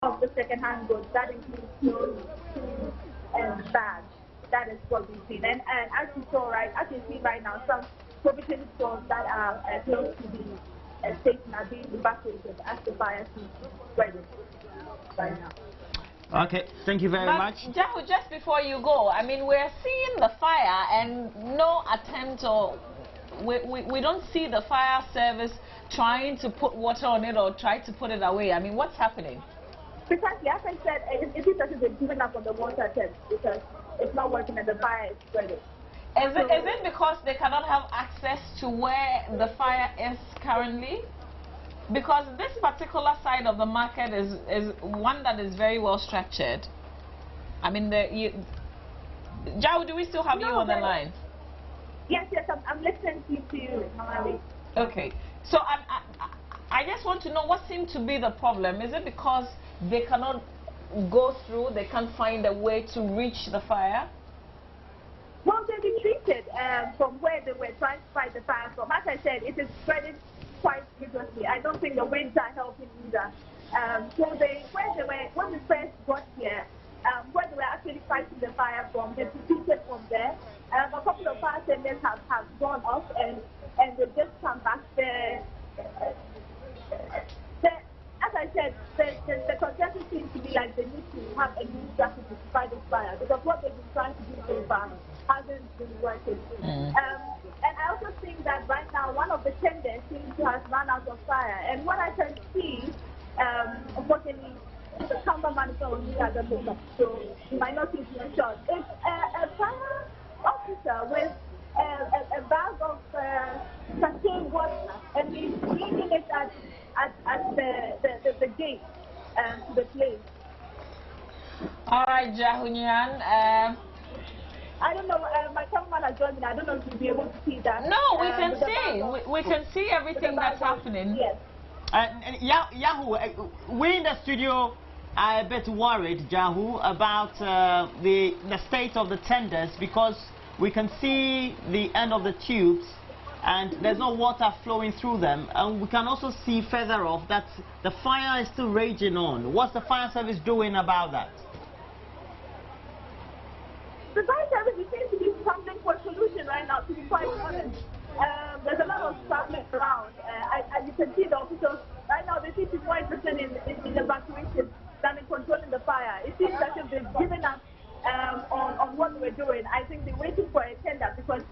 of the second-hand goods. That includes clothes, shoes, and bags. That is what we've seen. And as you saw, right, as you see right now, some provision stores that are close to the station are being evacuated as the fire seems to spread right now. Okay, thank you very much. Jahu, just before you go, I mean, we're seeing the fire and no attempt or we don't see the fire service trying to put water on it or try to put it away. I mean, what's happening? Precisely, as I said, it is as if they've given up on the water test because it's not working and the fire is spreading. Is it because they cannot have access to where the fire is currently? Because this particular side of the market is one that is very well structured. I mean, Jao, do we still have you on the line? Yes, I'm listening to you, Mali. Okay, so I just want to know what seems to be the problem. Is it because they cannot go through, they can't find a way to reach the fire? Well, they retreated from where they were trying to fight the fire from. As I said, it is spreading quite vigorously. I don't think the winds are helping either. So when we first got here, where they were actually fighting the fire from, they retreated from there. A couple of fire tenders have gone off and they've just come back there. As I said, the consensus seems to be like they need to have a new strategy to fight this fire because what they've been trying to do so far hasn't been working. And I also think that right now one of the tenders seems to have run out of fire. And what I can see, unfortunately, the cameraman is on me at the moment, so you might not see me shot. It's a fire officer with a bag of sachet water, and he's bringing it at the gate to the place. All right, Jahunyan. I don't know, my cameraman has joined me. I don't know if you'll be able to see that. No, we can see. We can see everything that's happening. Yes. Yahoo, we in the studio are a bit worried, Jahu, about the state of the tenders because we can see the end of the tubes and there's no water flowing through them. And we can also see further off that the fire is still raging on. What's the fire service doing about that? The fire service seems to be scrambling for a solution right now, to be quite honest. There's a lot of scrambling around. As you can see, the officials right now, they seem to be more interested in evacuation than in controlling the fire. It seems as if they've given up on what we're doing. I think they're waiting for a tender because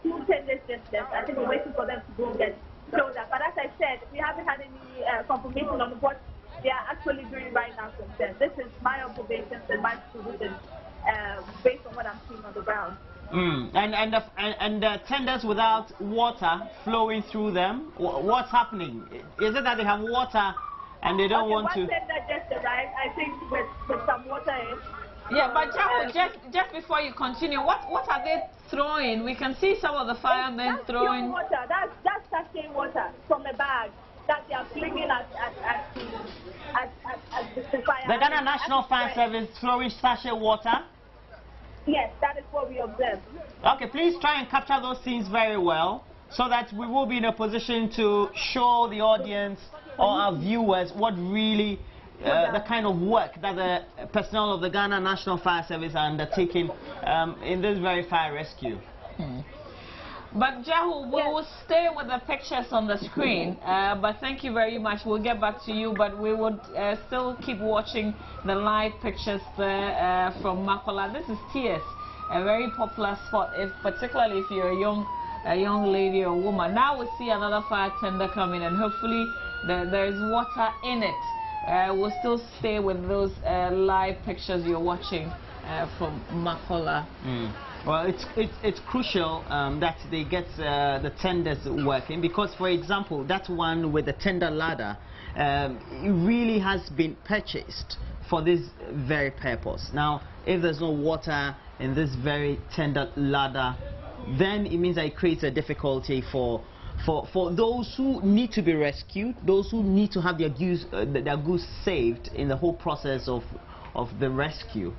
2 tenders just left. I think we're waiting for them to go get showed up. But as I said, we haven't had any confirmation on what they are actually doing right now from them. This is my observations and my solutions based on what I'm seeing on the ground. And the tenders without water flowing through them, what's happening? Is it that they have water and they don't want to? One tender just arrived, I think, with some water in. Yeah, but just before you continue, what are they throwing? We can see some of the firemen throwing water. That's sachet water from a bag that they are flinging at the fire. The Ghana National Fire Service throwing sachet water? Yes, that is what we observe. Okay, please try and capture those scenes very well so that we will be in a position to show the audience or our viewers what really the kind of work that the personnel of the Ghana National Fire Service are undertaking in this very fire rescue. But Jahu, we will stay with the pictures on the screen, but thank you very much. We'll get back to you, but we would still keep watching the live pictures there from Makola. This is TS, a very popular spot, particularly if you're a young lady or woman. Now we see another fire tender coming, and hopefully there is water in it. We'll still stay with those live pictures you're watching from Makola. Well, it's crucial that they get the tenders working because, for example, that one with the tender ladder, it really has been purchased for this very purpose. Now, if there's no water in this very tender ladder, then it means that it creates a difficulty for those who need to be rescued, those who need to have their goods saved in the whole process of the rescue.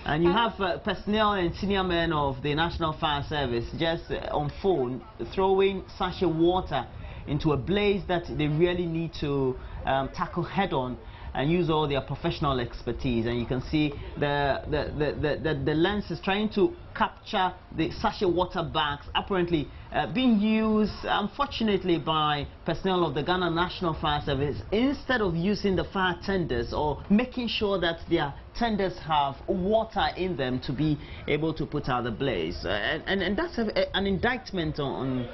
And you have personnel and senior men of the National Fire Service just on phone throwing sachet water into a blaze that they really need to tackle head on. and use all their professional expertise, and you can see the lens is trying to capture the sachet water bags apparently being used, unfortunately, by personnel of the Ghana National Fire Service instead of using the fire tenders or making sure that their tenders have water in them to be able to put out the blaze. And that's an indictment on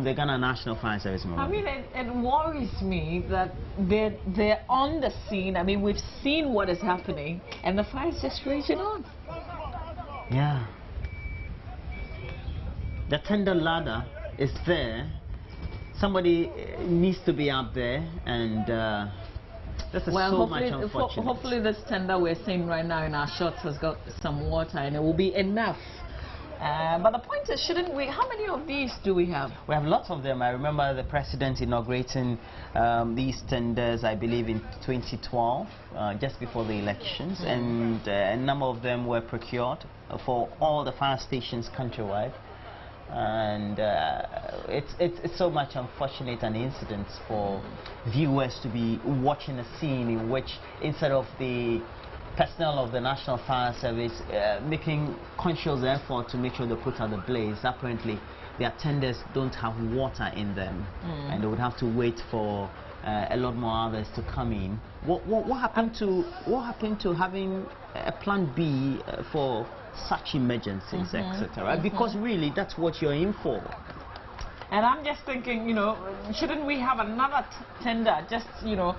the Ghana National Fire Service. I mean, it worries me that they're on the scene. I mean, we've seen what is happening, and the fire is just raging on. Yeah. The tender ladder is there. Somebody needs to be up there, and this is so much unfortunate. Hopefully this tender we're seeing right now in our shots has got some water, and it will be enough. But the point is, shouldn't we? How many of these do we have? We have lots of them. I remember the president inaugurating these tenders, I believe, in 2012, just before the elections, and a number of them were procured for all the fire stations countrywide. And it's so much unfortunate an incident for viewers to be watching a scene in which, instead of the personnel of the National Fire Service making conscious effort to make sure they put out the blaze, apparently their tenders don't have water in them, and they would have to wait for a lot more others to come in. What happened to having a plan B for such emergencies, etc.? Because really, that's what you're in for. And I'm just thinking, you know, shouldn't we have another tender just, you know,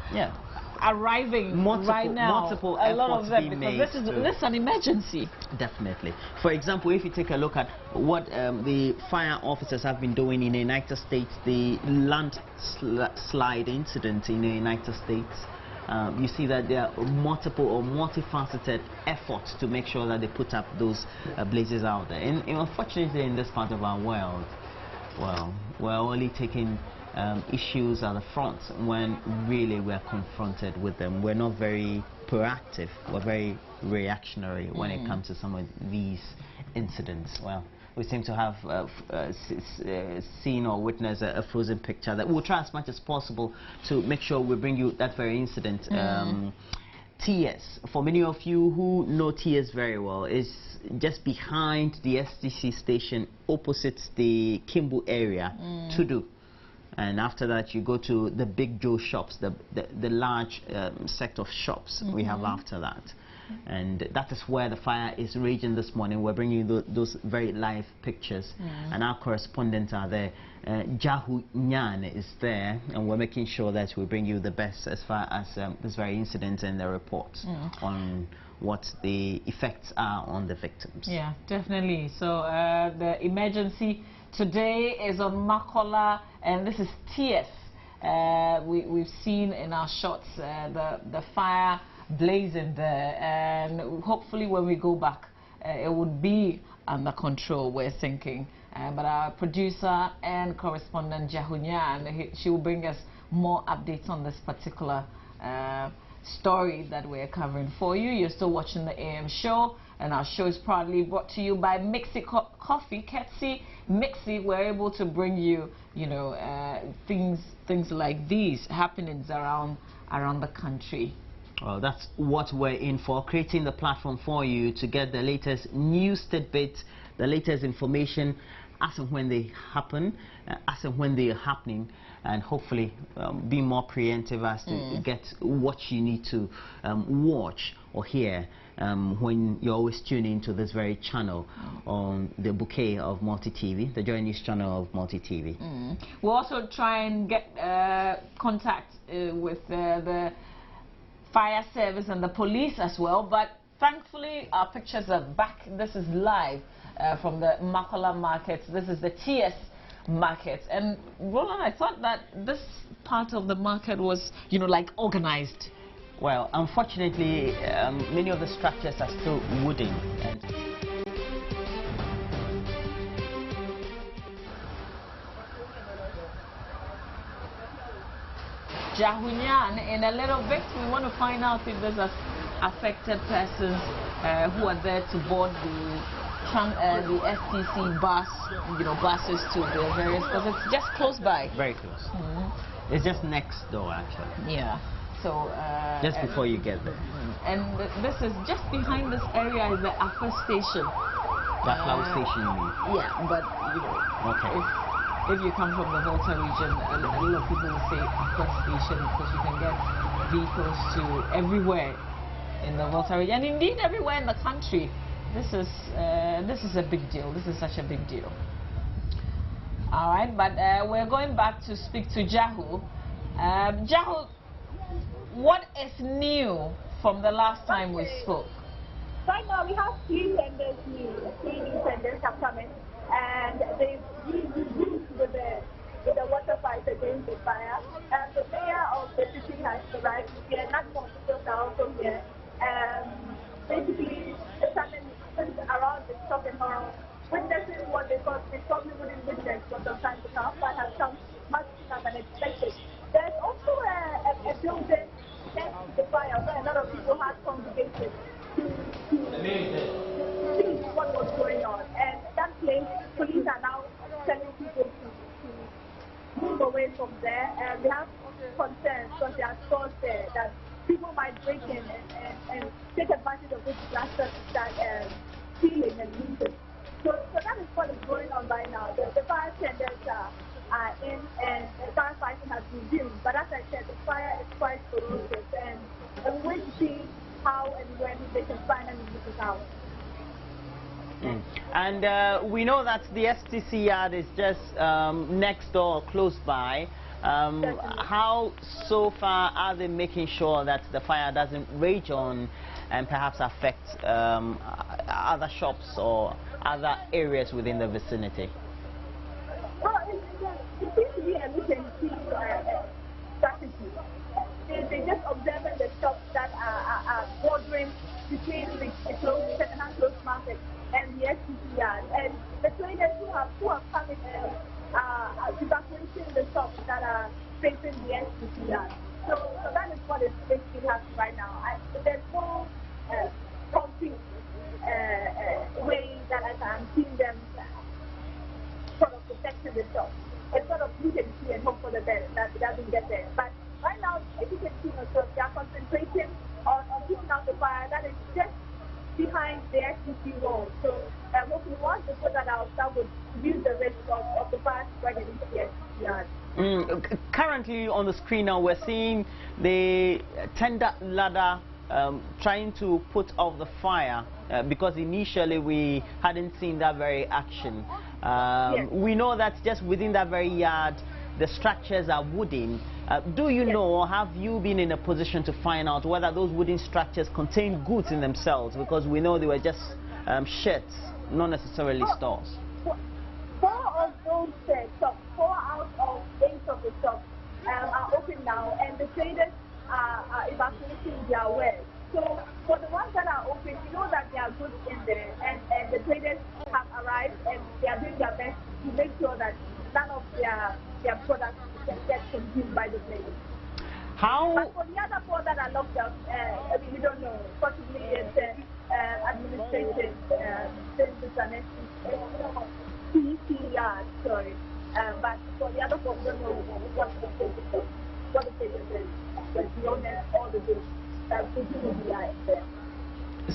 arriving right now? Multiple a lot of them, being because this is an emergency. Definitely. For example, if you take a look at what the fire officers have been doing in the United States, the landslide incident in the United States, you see that there are multiple or multifaceted efforts to make sure that they put up those blazes out there. And unfortunately, in this part of our world, well, we're only taking issues at the front when really we're confronted with them. We're not very proactive. We're very reactionary when it comes to some of these incidents. Well, we seem to have seen or witnessed a frozen picture that we'll try as much as possible to make sure we bring you that very incident. TS, for many of you who know TS very well, is just behind the STC station opposite the Kimbu area, Tudu. And after that, you go to the Big Joe shops, the large set of shops we have after that. And that is where the fire is raging this morning. We're bringing you those very live pictures. And our correspondents are there. Jahu Nyan is there, and we're making sure that we bring you the best as far as this very incident and the reports on what the effects are on the victims. Yeah, definitely. So the emergency today is on Makola, and this is TS. We've seen in our shots the fire blazing there, and hopefully when we go back it would be under control, we're thinking. But our producer and correspondent Jahunya, and she will bring us more updates on this particular story that we're covering for you. You're still watching the AM show, and our show is proudly brought to you by Mixi Coffee. Ketsi Mixi, we're able to bring you, you know, things like these happenings around the country. Well, that's what we're in for, creating the platform for you to get the latest news tidbits, the latest information as and when they happen, as and when they are happening, and hopefully be more preemptive as to get what you need to watch or hear when you're always tuning into this very channel on the bouquet of multi-TV, the Joynews channel of multi-TV. We'll also try and get contact with the fire service and the police as well, but thankfully our pictures are back. This is live from the Makola market. This is the TS market, and Roland, I thought that this part of the market was, you know, like organized. Well, unfortunately, many of the structures are still wooden. And Jahunyan, in a little bit, we want to find out if there's affected persons who are there to board the STC bus, you know, buses to the various, because it's just close by. Very close. It's just next door, actually. Yeah. So just before you get there. And this is just behind this area is the Acquah station. The Acquah station, you mean? Yeah, but you know, okay. If you come from the Volta region, a lot of people will say Acquah station because you can get vehicles to everywhere in the Volta region, and indeed everywhere in the country. This is a big deal. This is such a big deal. All right, but we're going back to speak to Jahu. Jahu, what is new from the last time we spoke? Right now we have 3 tenders new. 3 new tenders have come in, and they've used with the water fight against the fire. And the mayor of the city has arrived here. National officials are also here. Basically, the citizens around the shopping mall witnessing what they thought they probably wouldn't witness for some time to come, but have come much sooner than expected. There's also a building next to the fire where a lot of people had congregated to see what was going on. And that place, police are now telling people to move away from there. And they have concerns because there are stores there that people might break in and take advantage of this disaster to start stealing and looting. So that is what is going on right now. The fire tenders are in, and the firefighting has resumed. But as I said, the fire is quite ferocious, and we wait to see how and when they can finally put it out. And we know that the STC yard is just next door, close by. How so far are they making sure that the fire doesn't rage on and perhaps affect other shops or other areas within the vicinity? Well, it seems to be a look-and-see strategy. They're just observing the shops that are bordering between the second-hand clothes market and the STC yard. And the traders who have come in evacuating the shops that are facing the STC yard. So that is what is basically happening right now. There's no concrete way that I'm seeing them sort of protecting the shop. It's sort of look and see and hope for the best that it doesn't get there. But right now, if you can see yourself, they are concentrating on putting out the fire that is just behind the STC wall. So hopefully once they put that out, that would reduce the risk of the fire spreading into the STC yard. Currently on the screen now, we're seeing the tender ladder trying to put off the fire because initially we hadn't seen that very action. Yes. We know that just within that very yard the structures are wooden. Do you know, or have you been in a position to find out whether those wooden structures contain goods in themselves? Because we know they were just sheds, not necessarily stores. 4 of those shops, 4 out of 8 of the shops are open now, and the traders are evacuating their wares. So for the ones that are open, you know that there are goods in there, and the traders have arrived and they are doing their best to make sure that none of their products get consumed by the traders. But for the other 4 that are locked up, we don't know. Possibly it's administration, since it's an STC yard, sorry. But for the other 4, we don't know what the status is. But the owners, all the goods that presumably are there.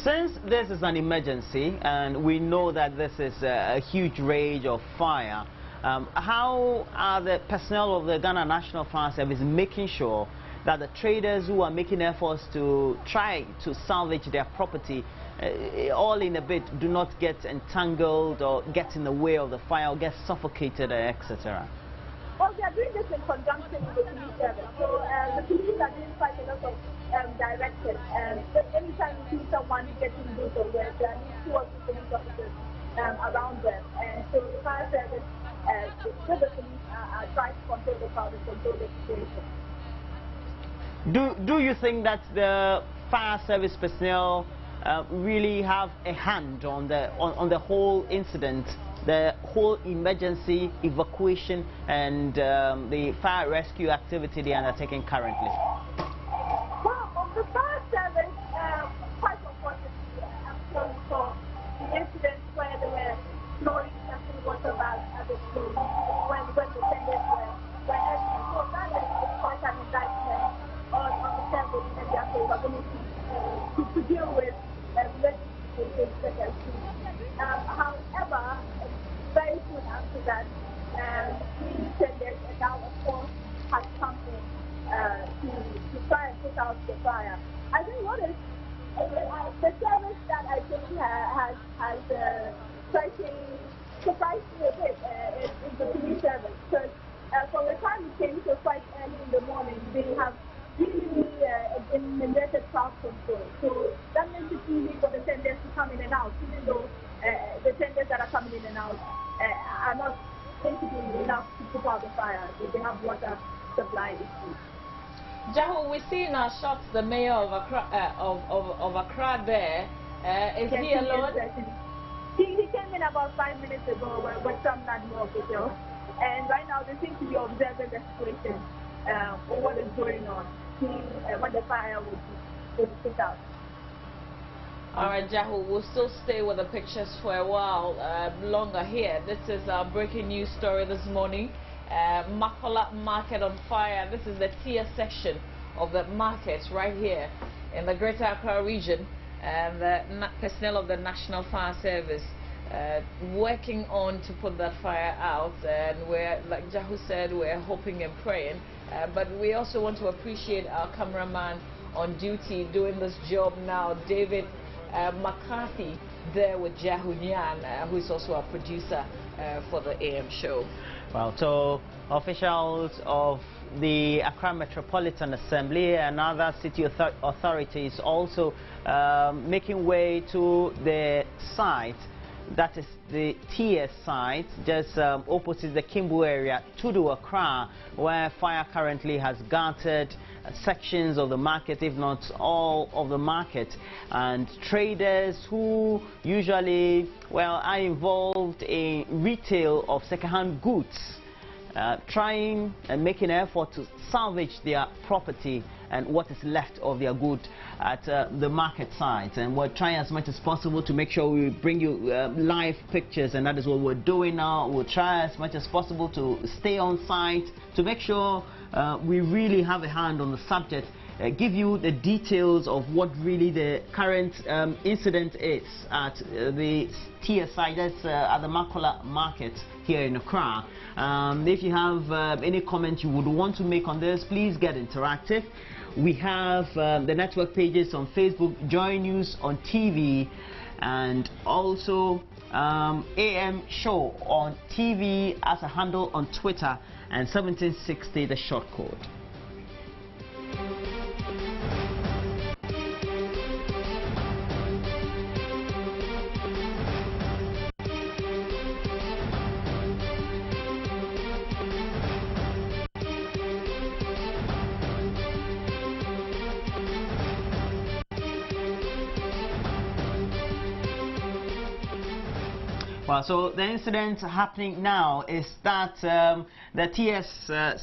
Since this is an emergency and we know that this is a huge rage of fire, how are the personnel of the Ghana National Fire Service making sure that the traders who are making efforts to try to salvage their property all in a bit do not get entangled or get in the way of the fire or get suffocated, etc.? Well, they are doing this in conjunction with the police service. So the police are doing quite a lot of direction. Anytime you see someone getting good or where there are 2 or 3 police officers around them. And so the fire service, with the police, are trying to control the crowd and control the situation. Do you think that the fire service personnel really have a hand on the whole incident, the whole emergency evacuation and the fire rescue activity they are undertaking currently? Well, on the fire service, quite unfortunately, we saw the incidents where they were throwing something water bags at the school when the tenders were empty. So that is quite an indictment on the to deal with legislative secretary. However, very soon after that, we said that now a force has come in to try and put out the fire. I think what is the service that I think has slightly surprised me a bit is the police service, because from the time we came to quite early in the morning, they have really eliminated crowd control. So that makes it easy for the tenders to come in and out, even though the tenders that are coming in and out are not basically enough to put out the fire. So they have water supply issues. Jahu, we see in our shots the mayor of Accra there. Is yes, he alone? He came in about 5 minutes ago with some NADMO officials. And right now they seem to be observing the situation or what is going on, seeing when the fire will be put out. All right, Jahu, we'll still stay with the pictures for a while longer here. This is our breaking news story this morning. Makola market on fire. This is the tier section of the market right here in the Greater Accra region, and the personnel of the National Fire Service working on to put that fire out. And we're, like Jahu said, we're hoping and praying, but we also want to appreciate our cameraman on duty doing this job now, David McCarthy, there with Jahu Nyan, who is also our producer for the AM show. Well, so officials of the Accra Metropolitan Assembly and other city authorities also making way to the site, that is the TS site, just opposite the Kimbu area, Tudu Accra, where fire currently has gutted sections of the market, if not all of the market. And traders who usually, well, are involved in retail of second-hand goods, trying and making an effort to salvage their property and what is left of their good at the market site. And we're trying as much as possible to make sure we bring you live pictures, and that is what we're doing now. We'll try as much as possible to stay on site to make sure we really have a hand on the subject, give you the details of what really the current incident is at the TSI, that's at the Makola market here in Accra. If you have any comment you would want to make on this, please get interactive. We have the network pages on Facebook, Joynews on TV, and also AM Show on TV as a handle on Twitter, and 1760 the short code. Well, so the incident happening now is that the TS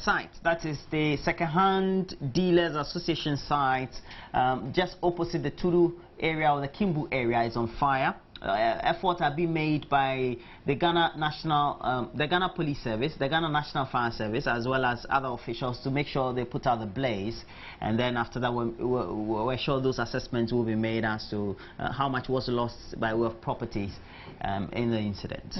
site, that is the Second-Hand Dealers Association site, just opposite the Tudu area or the Kimbu area, is on fire. Efforts have been made by the Ghana Police Service, the Ghana National Fire Service, as well as other officials to make sure they put out the blaze. And then after that, we're sure those assessments will be made as to how much was lost by way of properties in the incident.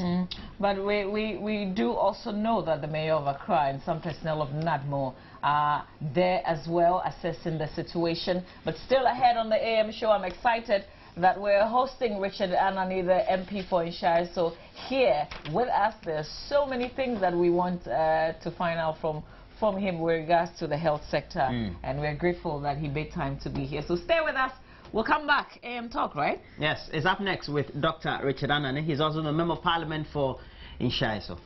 But we do also know that the Mayor of Accra and some personnel of NADMO are there as well, assessing the situation. But still ahead on the AM show, I'm excited that we're hosting Richard Anani, the MP for Nshai. So here with us, there's so many things that we want to find out from him with regards to the health sector, and we're grateful that he made time to be here. So stay with us. We'll come back. AM Talk, right? Yes, it's up next with Dr. Richard Anani. He's also the Member of Parliament for Nshai.